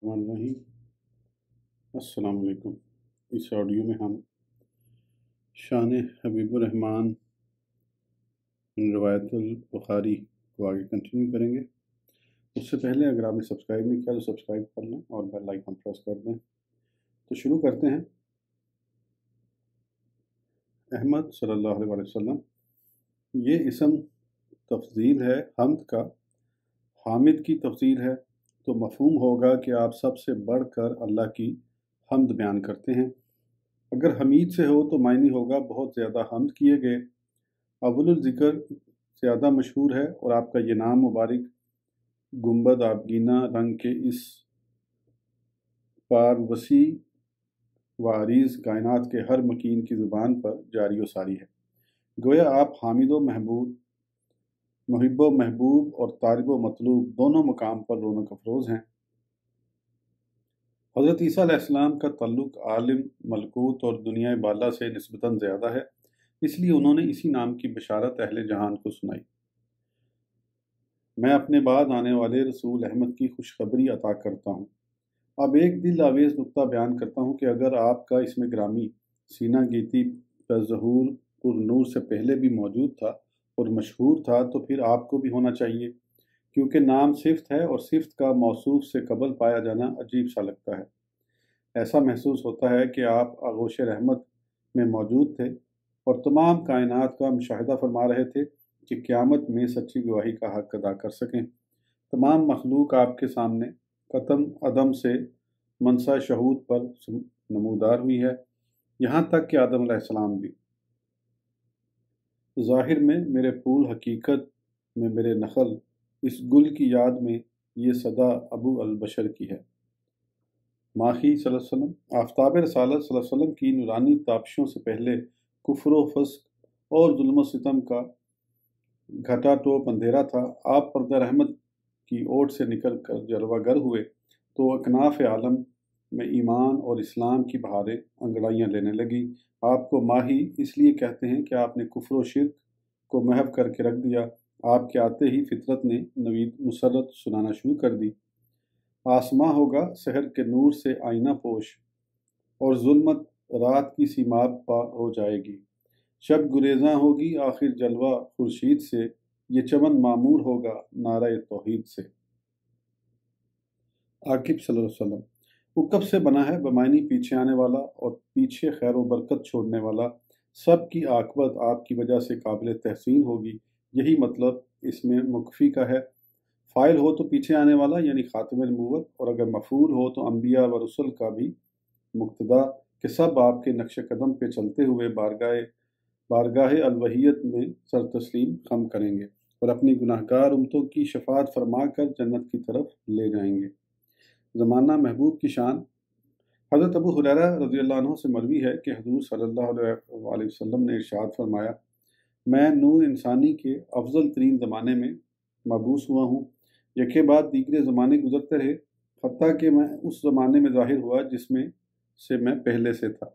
الرحمن الرحیم السلام علیکم۔ اس آڈیو میں ہم شان حبیب الرحمن من روایت البخاری کو آگے کنٹینیو کریں گے۔ اس سے پہلے اگر آپ نے سبسکرائب نہیں کیا تو سبسکرائب کر لیں اور بیل آئیکن پریس کر دیں۔ تو شروع کرتے ہیں۔ احمد صلی اللہ علیہ وسلم، یہ اسم تفضیل ہے حمد کا، حامد کی تفضیل ہے، تو مفہوم ہوگا کہ آپ سب سے بڑھ کر اللہ کی حمد بیان کرتے ہیں۔ اگر حمید سے ہو تو معنی ہوگا بہت زیادہ حمد کیے گئے۔ اول الذکر زیادہ مشہور ہے اور آپ کا یہ نام مبارک گنبد آبگینہ رنگ کے اس پار وسیع و عریض کائنات کے ہر مکین کی زبان پر جاری و ساری ہے۔ گویا آپ حامد و محمود، محب و محبوب اور طالب و مطلوب دونوں مقام پر رونق افروز ہیں۔ حضرت عیسیٰ علیہ السلام کا تعلق عالم ملکوت اور دنیا بالا سے نسبتاً زیادہ ہے، اس لیے انہوں نے اسی نام کی بشارت اہل جہان کو سنائی۔ میں اپنے بعد آنے والے رسول احمد کی خوشخبری عطا کرتا ہوں۔ اب ایک دل آویز نکتہ بیان کرتا ہوں کہ اگر آپ کا اسم گرامی سینہ گیتی پر ظہور پر نور سے پہلے بھی موجود تھا اور مشہور تھا تو پھر آپ کو بھی ہونا چاہیے، کیونکہ نام صفت ہے اور صفت کا موصوف سے قبل پایا جانا عجیب سا لگتا ہے۔ ایسا محسوس ہوتا ہے کہ آپ آغوش رحمت میں موجود تھے اور تمام کائنات کا مشاہدہ فرما رہے تھے کہ قیامت میں سچی گواہی کا حق ادا کر سکیں۔ تمام مخلوق آپ کے سامنے قطم عدم سے منصہ شہود پر نمودار ہوئی ہے، یہاں تک کہ آدم علیہ السلام بھی۔ ظاہر میں میرے پھول، حقیقت میں میرے نخل، اس گل کی یاد میں یہ صدا ابو البشر کی ہے۔ ماخی صلی اللہ علیہ وسلم، آفتاب رسالت صلی اللہ علیہ وسلم کی نورانی تابشوں سے پہلے کفر و فسق اور ظلم و ستم کا گھٹا ٹوپ اندھیرا تھا۔ آپ پردہ رحمت کی اوٹ سے نکل کر جلوہ گر ہوئے تو اکناف عالم میں ایمان اور اسلام کی بہاریں انگڑائیاں لینے لگی۔ آپ کو ماہی اس لیے کہتے ہیں کہ آپ نے کفر و شرک کو محو کر کے رکھ دیا۔ آپ کے آتے ہی فطرت نے نوید مسرت سنانا شروع کر دی۔ آسماں ہوگا سحر کے نور سے آئینہ پوش، اور ظلمت رات کی سیماب پا ہو جائے گی۔ شب گریزاں ہوگی آخر جلوہ خورشید سے، یہ چمن معمور ہوگا نعرہ توحید سے۔ عاقب صلی اللہ علیہ وسلم، عقب سے بنا ہے بمعنی پیچھے آنے والا اور پیچھے خیر و برکت چھوڑنے والا۔ سب کی عاقبت آپ کی وجہ سے قابل تحسین ہوگی، یہی مطلب اس میں مکفی کا ہے۔ فاعل ہو تو پیچھے آنے والا یعنی خاتم نبوت، اور اگر مفعول ہو تو انبیاء و رسل کا بھی مقتدا، کہ سب آپ کے نقش قدم پہ چلتے ہوئے بارگاہ الوحیت میں سر تسلیم خم کریں گے اور اپنی گناہگار امتوں کی شفاعت فرما کر جنت کی طرف لے جائیں گے۔ زمانہ محبوب کی شان۔ حضرت ابو ہریرہ رضی اللہ عنہ سے مروی ہے کہ حضور صلی اللہ علیہ وسلم نے ارشاد فرمایا، میں نور انسانی کے افضل ترین زمانے میں مبعوث ہوا ہوں، یکے بعد دیگرے زمانے گزرتے رہے، حتیٰ کہ میں اس زمانے میں ظاہر ہوا جس میں سے میں پہلے سے تھا۔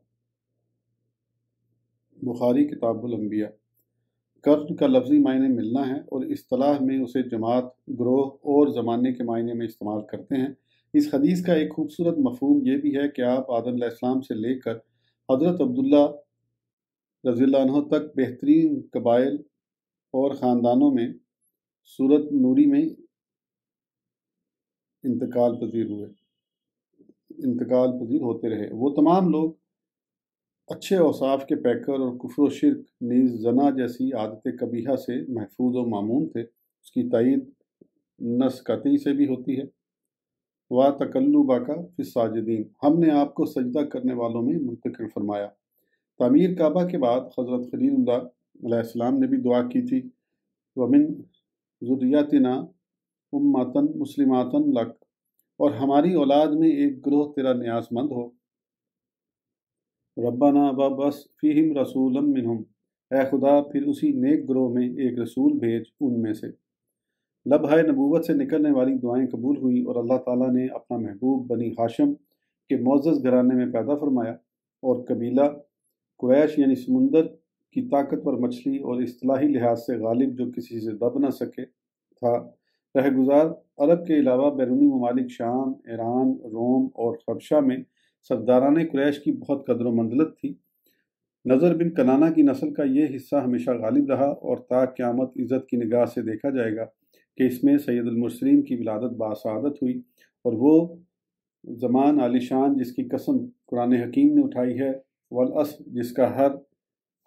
بخاری کتاب الانبیاء۔ قرن کا لفظی معنی ملنا ہے اور اصطلاح میں اسے جماعت، گروہ اور زمانے کے معنی میں استعمال کرتے ہیں۔ اس حدیث کا ایک خوبصورت مفہوم یہ بھی ہے کہ آپ آدم علیہ السلام سے لے کر حضرت عبداللہ رضی اللہ عنہ تک بہترین قبائل اور خاندانوں میں صورت نوری میں انتقال پذیر ہوتے رہے۔ وہ تمام لوگ اچھے اوصاف کے پیکر اور کفر و شرک نیز زنا جیسی عادت قبیحہ سے محفوظ و معمون تھے۔ اس کی تائید نص قطعی سے بھی ہوتی ہے۔ وَتَقَلُّبَكَ فِي السَّاجِدِينَ، ہم نے آپ کو سجدہ کرنے والوں میں منتقل فرمایا۔ تعمیر کعبہ کے بعد حضرت خلیل اللہ علیہ السلام نے بھی دعا کی تھی، وَمِن ذُرِّيَّتِنَا أُمَّةً مُسْلِمَةً لَكَ، اور ہماری اولاد میں ایک گروہ تیرا نیاز مند ہو۔ ربنا وابعث فیہم رسولا منہم، اے خدا پھر اسی نیک گروہ میں ایک رسول بھیج ان میں سے۔ لبھائے نبوت سے نکلنے والی دعائیں قبول ہوئیں اور اللہ تعالیٰ نے اپنا محبوب بنی ہاشم کے معزز گھرانے میں پیدا فرمایا، اور قبیلہ قریش یعنی سمندر کی طاقتور مچھلی اور اصطلاحی لحاظ سے غالب جو کسی سے دب نہ سکے تھا، رہ گزار عرب کے علاوہ بیرونی ممالک شام، ایران، روم اور حبشہ میں سرداران قریش کی بہت قدر و منزلت تھی۔ نضر بن کنانہ کی نسل کا یہ حصہ ہمیشہ غالب رہا اور تا قیامت عزت کی نگاہ سے دیکھا جائے گا کہ اس میں سید المرسلین کی ولادت باسعادت ہوئی، اور وہ زمان عالی شان جس کی قسم قرآن حکیم نے اٹھائی ہے، والعصر جس کا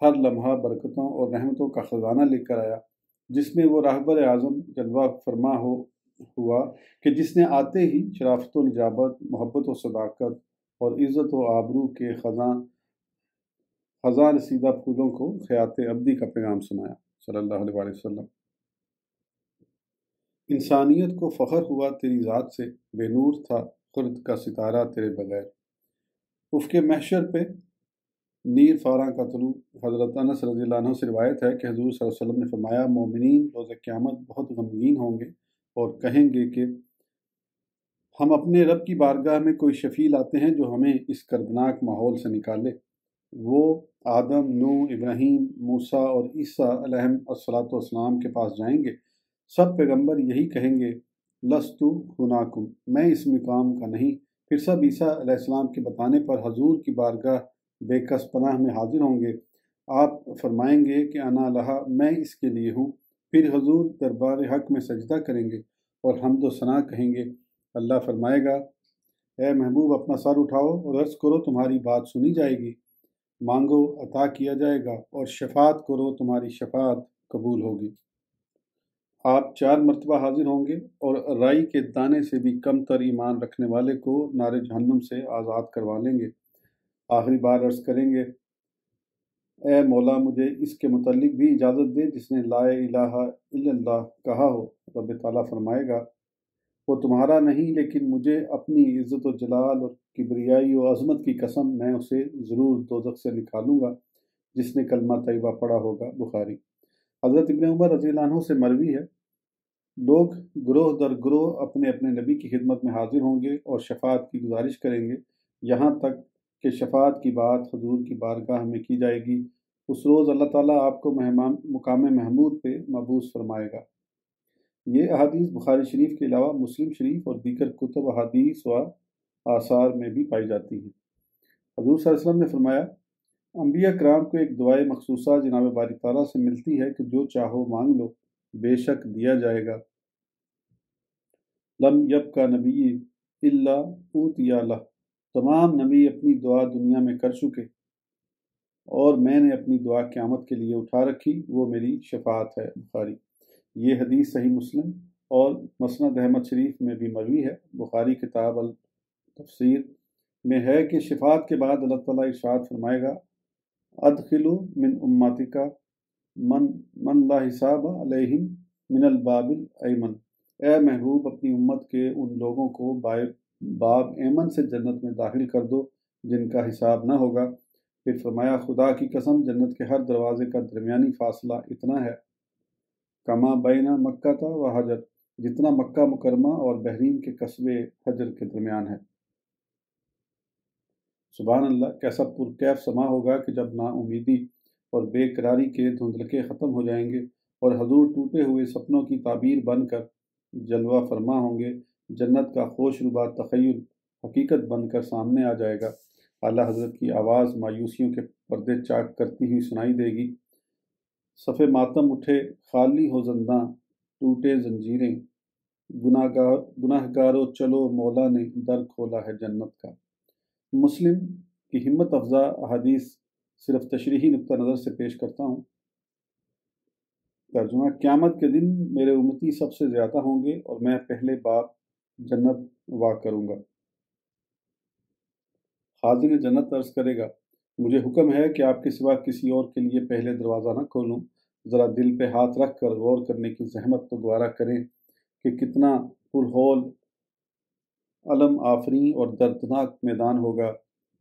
ہر لمحہ برکتوں اور رحمتوں کا خزانہ لے کر آیا، جس میں وہ راہبر اعظم جلوہ فرما ہوا کہ جس نے آتے ہی شرافت و نجابت، محبت و صداقت اور عزت و آبرو کے خزاں رسیدہ پھولوں کو خیات ابدی کا پیغام سنایا صلی اللہ علیہ وسلم۔ انسانیت کو فخر ہوا تیری ذات سے، بے نور تھا خرد کا ستارہ تیرے بغیر۔ افق محشر پہ نیر فاراں کا طلوع۔ حضرت انس رضی اللہ عنہ سے روایت ہے کہ حضور صلی اللہ علیہ وسلم نے فرمایا، مومنین روز قیامت بہت غمگین ہوں گے اور کہیں گے کہ ہم اپنے رب کی بارگاہ میں کوئی شفیع لاتے ہیں جو ہمیں اس کربناک ماحول سے نکالے۔ وہ آدم، نوح، ابراہیم، موسیٰ اور عیسیٰ علیہم الصلاۃ والسلام کے پاس جائیں گے۔ سب پیغمبر یہی کہیں گے، لست ہناکم، میں اس مقام کا نہیں۔ پھر سب عیسیٰ علیہ السلام کے بتانے پر حضور کی بارگاہ بے کس پناہ میں حاضر ہوں گے۔ آپ فرمائیں گے کہ انا لہا، میں اس کے لیے ہوں۔ پھر حضور دربار حق میں سجدہ کریں گے اور حمد و ثنا کہیں گے۔ اللہ فرمائے گا، اے محبوب اپنا سر اٹھاؤ اور عرض کرو تمہاری بات سنی جائے گی، مانگو عطا کیا جائے گا، اور شفاعت کرو تمہاری شفاعت قبول ہوگی۔ آپ 4 مرتبہ حاضر ہوں گے اور رائی کے دانے سے بھی کم تر ایمان رکھنے والے کو نار جہنم سے آزاد کروا لیں گے۔ آخری بار عرض کریں گے، اے مولا مجھے اس کے متعلق بھی اجازت دے جس نے لا الہ الا اللہ کہا ہو۔ رب تعالیٰ فرمائے گا، وہ تمہارا نہیں، لیکن مجھے اپنی عزت و جلال اور کبریائی و عظمت کی قسم، میں اسے ضرور دوزخ سے نکالوں گا جس نے کلمہ طیبہ پڑھا ہوگا۔ بخاری۔ حضرت ابن عمر رضی اللہ عنہ سے مروی ہے، لوگ گروہ در گروہ اپنے اپنے نبی کی خدمت میں حاضر ہوں گے اور شفاعت کی گزارش کریں گے، یہاں تک کہ شفاعت کی بات حضور کی بارگاہ میں کی جائے گی۔ اس روز اللہ تعالیٰ آپ کو مقام محمود پہ مبعوث فرمائے گا۔ یہ احادیث بخاری شریف کے علاوہ مسلم شریف اور دیگر کتب احادیث و آثار میں بھی پائی جاتی ہیں۔ حضور صلی اللہ علیہ وسلم نے فرمایا، انبیاء کرام کو ایک دعائے مخصوصہ جناب باری تعالیٰ سے ملتی ہے کہ جو چاہو مانگ لو، بے شک دیا جائے گا۔ لم یبقى نبی الا اوتی لہ، تمام نبی اپنی دعا دنیا میں کر چکے اور میں نے اپنی دعا قیامت کے لیے اٹھا رکھی، وہ میری شفاعت ہے۔ بخاری۔ یہ حدیث صحیح مسلم اور مسند احمد شریف میں بھی مروی ہے۔ بخاری کتاب التفسیر میں ہے کہ شفاعت کے بعد اللہ تعالیٰ ارشاد فرمائے گا، ادخلوا من امتک من لا حساب علیہم من الباب الایمن، اے محبوب اپنی امت کے ان لوگوں کو باب ایمن سے جنت میں داخل کر دو جن کا حساب نہ ہوگا۔ پھر فرمایا، خدا کی قسم جنت کے ہر دروازے کا درمیانی فاصلہ اتنا ہے، کما بین مکہ و حجر، جتنا مکہ مکرمہ اور بحرین کے قصبے حجر کے درمیان ہے۔ سبحان اللہ، کیسا پرکیف سما ہوگا کہ جب نا امیدی اور بے قراری کے دھندلکے ختم ہو جائیں گے اور حضور ٹوٹے ہوئے سپنوں کی تعبیر بن کر جلوہ فرما ہوں گے، جنت کا خوش ربا تخیل حقیقت بن کر سامنے آ جائے گا۔ اعلیٰ حضرت کی آواز مایوسیوں کے پردے چاک کرتی ہوئی سنائی دے گی، صف ماتم اٹھے خالی ہو زنداں، ٹوٹے زنجیریں، گناہ گارو چلو مولا نے در کھولا ہے جنت کا۔ مسلم کی ہمت افزا احادیث صرف تشریحی نقطہ نظر سے پیش کرتا ہوں۔ ترجمہ، قیامت کے دن میرے امتی سب سے زیادہ ہوں گے اور میں پہلے باب جنت وا کروں گا۔ خازن جنت عرض کرے گا، مجھے حکم ہے کہ آپ کے سوا کسی اور کے لیے پہلے دروازہ نہ کھولوں۔ ذرا دل پہ ہاتھ رکھ کر غور کرنے کی زحمت تو گوارا کریں کہ کتنا پرہول علم آفریں اور دردناک میدان ہوگا۔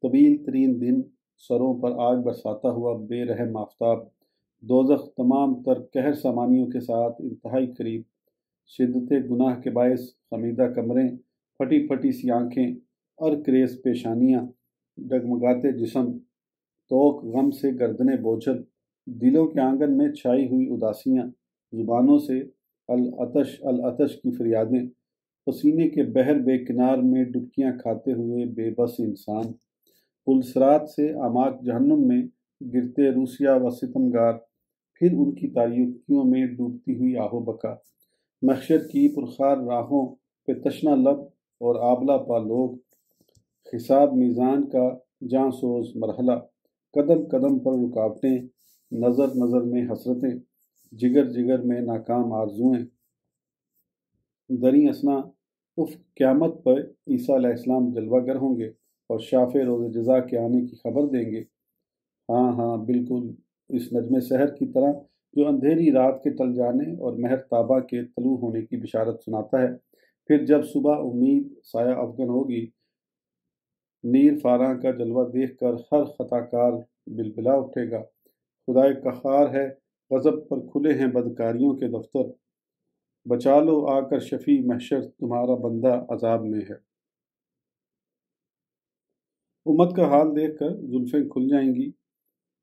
طویل ترین دن، سروں پر آگ برساتا ہوا بے رحم آفتاب، دوزخ تمام تر قہر سامانیوں کے ساتھ انتہائی قریب، شدت گناہ کے باعث خمیدہ کمریں، پھٹی پھٹی سی آنکھیں، ارکریز پیشانیاں، ڈگمگاتے جسم، توق غم سے گردنیں بوجھل، دلوں کے آنگن میں چھائی ہوئی اداسیاں، زبانوں سے العطش العطش کی فریادیں، پسینے کے بحر بے کنار میں ڈبکیاں کھاتے ہوئے بے بس انسان، پلسرات سے اعماق جہنم میں گرتے روسیا و ستمگار، پھر ان کی تاریکیوں میں ڈوبتی ہوئی آہو بکا، محشر کی پرخار راہوں پہ تشنہ لب اور آبلہ پا لوگ، حساب میزان کا جاں سوز مرحلہ، قدم قدم پر رکاوٹیں، نظر نظر میں حسرتیں، جگر جگر میں ناکام آرزوئیں، دریں اثنا قیامت پر عیسیٰ علیہ السلام جلوہ گر ہوں گے اور شافع روز جزا کے آنے کی خبر دیں گے۔ ہاں ہاں بالکل اس نجم سحر کی طرح جو اندھیری رات کے ٹل جانے اور مہر تابہ کے طلوع ہونے کی بشارت سناتا ہے۔ پھر جب صبح امید سایہ افغن ہوگی، نیر فاراں کا جلوہ دیکھ کر ہر خطا کار بلبلا اٹھے گا، خدائے قہار ہے، غضب پر کھلے ہیں بدکاریوں کے دفتر، بچا لو آ کر شفیع محشر، تمہارا بندہ عذاب میں ہے۔ امت کا حال دیکھ کر زلفیں کھل جائیں گی،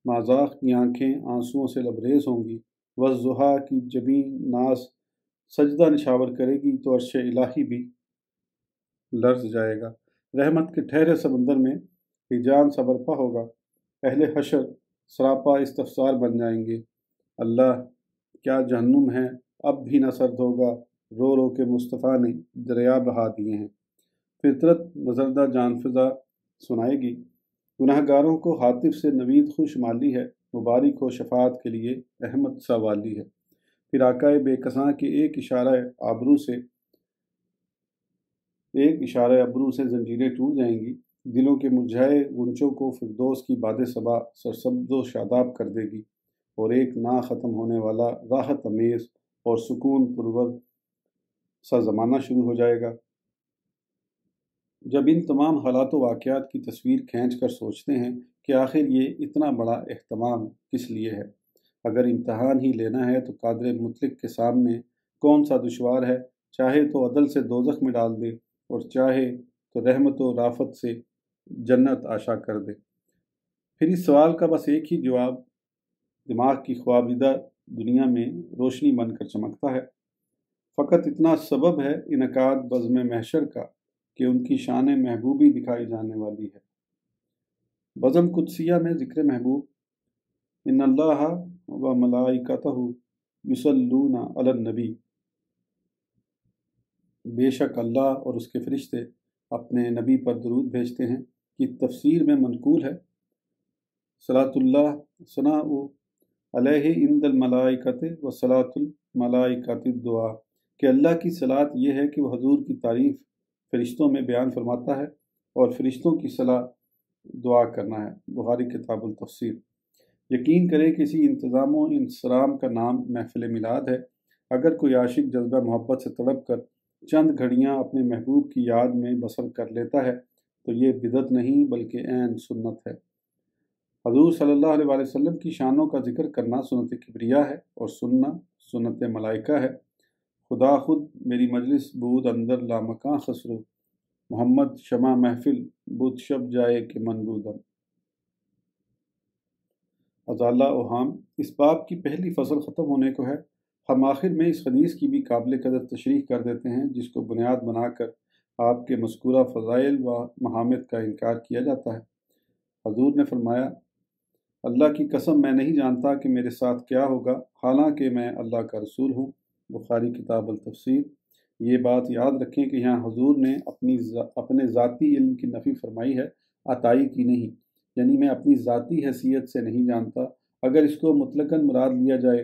مازاغ کی آنکھیں آنسوؤں سے لبریز ہوں گی، والضحیٰ کی جبین ناز سجدہ نشاور کرے گی تو عرش الہی بھی لرز جائے گا۔ رحمت کے ٹھہرے سمندر میں ہیجان سا برپا ہوگا، اہل حشر سراپا استفسار بن جائیں گے، اللہ کیا جہنم ہے اب بھی نہ سرد ہوگا، رو رو کے مصطفیٰ نے دریا بہا دیے ہیں۔ فطرت مزردہ جان فضا سنائے گی، گناہ گاروں کو حاطف سے نوید خوش مالی ہے، مبارک ہو شفاعت کے لیے احمد سا والی ہے۔ پھر آقائے بے کساں کے ایک اشارہ ابرو سے زنجیریں ٹوٹ جائیں گی، دلوں کے مرجھائے غنچوں کو فردوس کی باد صبا سرسبز و شاداب کر دے گی، اور ایک نا ختم ہونے والا راحت امیز اور سکون پرور سا زمانہ شروع ہو جائے گا۔ جب ان تمام حالات و واقعات کی تصویر کھینچ کر سوچتے ہیں کہ آخر یہ اتنا بڑا اہتمام کس لیے ہے، اگر امتحان ہی لینا ہے تو قادر مطلق کے سامنے کون سا دشوار ہے، چاہے تو عدل سے دوزخ میں ڈال دے اور چاہے تو رحمت و رافت سے جنت آشا کر دے۔ پھر اس سوال کا بس ایک ہی جواب دماغ کی خوابیدہ دنیا میں روشنی بن کر چمکتا ہے، فقط اتنا سبب ہے انعقاد بزم محشر کا کہ ان کی شان محبوبی دکھائی جانے والی ہے۔ بزم قدسیہ میں ذکر محبوب، ان اللہ و ملائکتہ یصلون علی النبی، بے شک اللہ اور اس کے فرشتے اپنے نبی پر درود بھیجتے ہیں، کی تفسیر میں منقول ہے، صلاۃ اللہ ثناء علیہ عند الملائکۃ و صلاۃ الملائکۃ الدعا، کہ اللہ کی صلاۃ یہ ہے کہ وہ حضور کی تعریف فرشتوں میں بیان فرماتا ہے اور فرشتوں کی صلاح دعا کرنا ہے۔ بخاری کتاب التفسیر۔ یقین کرے کسی انتظام و انصرام کا نام محفل میلاد ہے، اگر کوئی عاشق جذبہ محبت سے تڑپ کر چند گھڑیاں اپنے محبوب کی یاد میں بسر کر لیتا ہے تو یہ بدعت نہیں بلکہ عین سنت ہے۔ حضور صلی اللہ علیہ وآلہ وسلم کی شانوں کا ذکر کرنا سنت کبریہ ہے اور سننا سنت ملائکہ ہے۔ خدا خود میری مجلس بود اندر لامکاں خسرو، محمد شمع محفل بود شب جائے کہ من بودم۔ اضالہ اوہام۔ اس باب کی پہلی فصل ختم ہونے کو ہے، ہم آخر میں اس حدیث کی بھی قابل قدر تشریح کر دیتے ہیں جس کو بنیاد بنا کر آپ کے مذکورہ فضائل و محامد کا انکار کیا جاتا ہے۔ حضور نے فرمایا، اللہ کی قسم میں نہیں جانتا کہ میرے ساتھ کیا ہوگا حالانکہ میں اللہ کا رسول ہوں۔ بخاری کتاب التفسیر۔ یہ بات یاد رکھیں کہ یہاں حضور نے اپنے ذاتی علم کی نفی فرمائی ہے، عطائی کی نہیں، یعنی میں اپنی ذاتی حیثیت سے نہیں جانتا۔ اگر اس کو مطلقاً مراد لیا جائے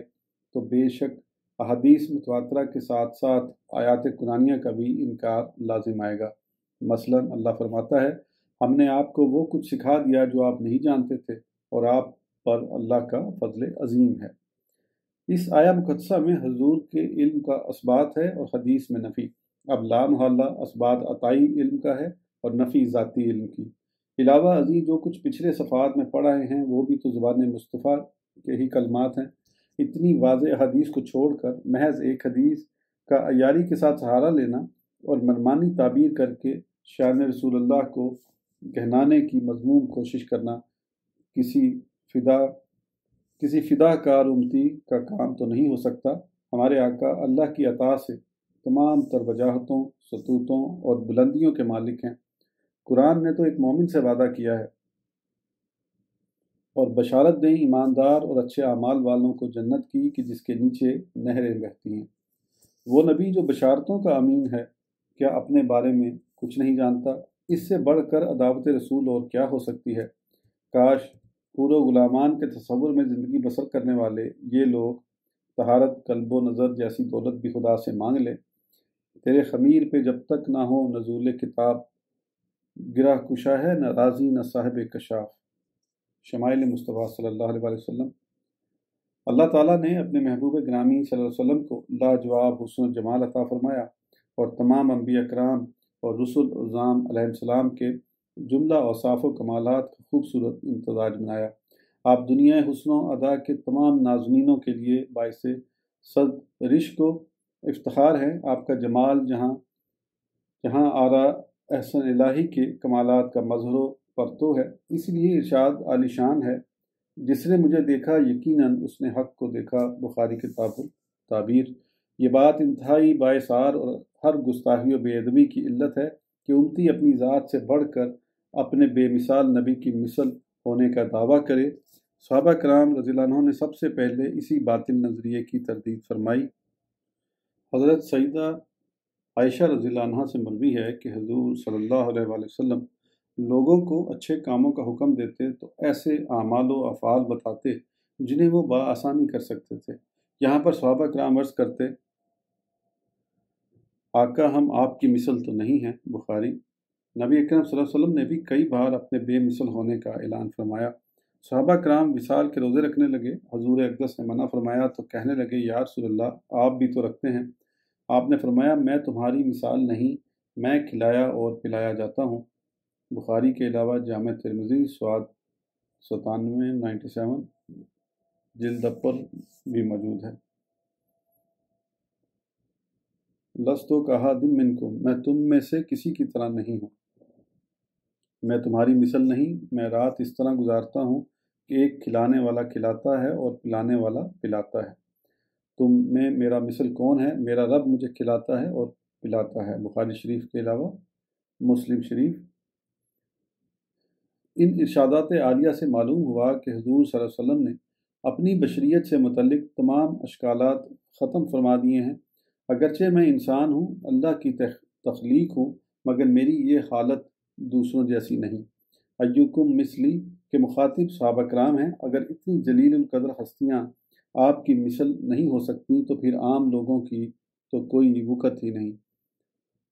تو بے شک احادیث متواترہ کے ساتھ ساتھ آیات قرآنیہ کا بھی انکار لازم آئے گا۔ مثلا اللہ فرماتا ہے، ہم نے آپ کو وہ کچھ سکھا دیا جو آپ نہیں جانتے تھے اور آپ پر اللہ کا فضل عظیم ہے۔ اس آیہ مقدسہ میں حضور کے علم کا اثبات ہے اور حدیث میں نفی۔ اب لا محالہ اثبات عطائی علم کا ہے اور نفی ذاتی علم کی۔ علاوہ ازیں جو کچھ پچھلے صفحات میں پڑھ رہے ہیں وہ بھی تو زبان مصطفیٰ کے ہی کلمات ہیں۔ اتنی واضح حدیث کو چھوڑ کر محض ایک حدیث کا عیاری کے ساتھ سہارا لینا اور منمانی تعبیر کر کے شان رسول اللہ کو گہنانے کی مذموم کوشش کرنا کسی فدا کار امتی کا کام تو نہیں ہو سکتا۔ ہمارے آقا اللہ کی عطا سے تمام تر وجاہتوں، سطوتوں اور بلندیوں کے مالک ہیں۔ قرآن نے تو ایک مومن سے وعدہ کیا ہے اور بشارت دیں ایماندار اور اچھے اعمال والوں کو جنت کی کہ جس کے نیچے نہریں بہتی ہیں۔ وہ نبی جو بشارتوں کا امین ہے، کیا اپنے بارے میں کچھ نہیں جانتا؟ اس سے بڑھ کر عداوت رسول اور کیا ہو سکتی ہے؟ کاش پورے غلامان کے تصور میں زندگی بسر کرنے والے یہ لوگ طہارت قلب و نظر جیسی دولت بھی خدا سے مانگ لیں۔ تیرے خمیر پہ جب تک نہ ہو نزول کتاب، گرہ کشا ہے نہ راضی نہ صاحب کشاف۔ شمائل مصطفیٰ صلی اللہ علیہ وسلم۔ اللہ تعالیٰ نے اپنے محبوب گرامی صلی اللہ علیہ وسلم کو لاجواب حسن و جمال عطا فرمایا اور تمام انبیاء کرام اور رسل عظام علیہ السلام کے جملہ اوصاف و کمالات کا خوبصورت امتزاج بنایا۔ آپ دنیا حسن و ادا کے تمام ناظرینوں کے لیے باعث صد رشک و افتخار ہیں۔ آپ کا جمال جہاں جہاں آرا احسن الہی کے کمالات کا مظہر و پرتو ہے، اس لیے ارشاد عالی شان ہے، جس نے مجھے دیکھا یقیناً اس نے حق کو دیکھا۔ بخاری کتاب التعبیر۔ یہ بات انتہائی باعثار اور ہر گستاخی و بے ادبی کی علت ہے کہ امتی اپنی ذات سے بڑھ کر اپنے بے مثال نبی کی مثل ہونے کا دعویٰ کرے۔ صحابہ کرام رضی اللہ عنہ نے سب سے پہلے اسی باطل نظریے کی تردید فرمائی۔ حضرت سیدہ عائشہ رضی اللہ عنہ سے مروی ہے کہ حضور صلی اللہ علیہ وآلہ وسلم لوگوں کو اچھے کاموں کا حکم دیتے تو ایسے اعمال و افعال بتاتے جنہیں وہ بآسانی کر سکتے تھے۔ یہاں پر صحابہ کرام عرض کرتے، آقا ہم آپ کی مثل تو نہیں ہیں۔ بخاری۔ نبی اکرم صلی اللہ علیہ وسلم نے بھی کئی بار اپنے بے مثل ہونے کا اعلان فرمایا۔ صحابہ کرام وصال کے روزے رکھنے لگے۔ حضور اقدس نے منع فرمایا تو کہنے لگے، یا رسول اللہ آپ بھی تو رکھتے ہیں۔ آپ نے فرمایا، میں تمہاری مثال نہیں، میں کھلایا اور پلایا جاتا ہوں۔ بخاری کے علاوہ جامع ترمذی سواد 97 جلد پر بھی موجود ہے۔ لستو کاحد منکم، میں تم میں سے کسی کی طرح نہیں ہوں، میں تمہاری مثل نہیں۔ میں رات اس طرح گزارتا ہوں کہ ایک کھلانے والا کھلاتا ہے اور پلانے والا پلاتا ہے۔ تم میں میرا مثل کون ہے؟ میرا رب مجھے کھلاتا ہے اور پلاتا ہے۔ بخاری شریف کے علاوہ مسلم شریف۔ ان ارشادات عالیہ سے معلوم ہوا کہ حضور صلی اللہ علیہ وسلم نے اپنی بشریت سے متعلق تمام اشکالات ختم فرما دیے ہیں۔ اگرچہ میں انسان ہوں، اللہ کی تخلیق ہوں، مگر میری یہ حالت دوسروں جیسی نہیں۔ ایکم مثلی کے مخاطب صحابہ کرام ہیں۔ اگر اتنی جلیل القدر ہستیاں آپ کی مثل نہیں ہو سکتی تو پھر عام لوگوں کی تو کوئی وقت ہی نہیں۔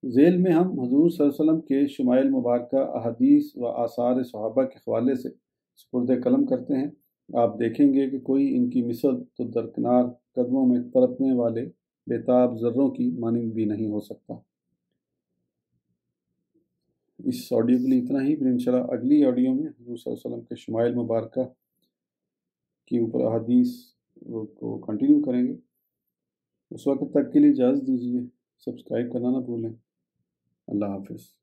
ذیل میں ہم حضور صلی اللہ علیہ وسلم کے شمائل مبارکہ، احادیث و آثار صحابہ کے حوالے سے سپرد قلم کرتے ہیں۔ آپ دیکھیں گے کہ کوئی ان کی مثل تو درکنار قدموں میں تڑپنے والے بےتاب ذروں کی مانند بھی نہیں ہو سکتا۔ اس آڈیو کے لیے اتنا ہی، پھر انشاءاللہ اگلی آڈیو میں حضور صلی اللہ علیہ وسلم کے شمائل مبارکہ کے اوپر احادیث کو کنٹینیو کریں گے۔ اس وقت تک کے لیے اجازت دیجیے، سبسکرائب کرنا نہ بھولیں۔ اللہ حافظ۔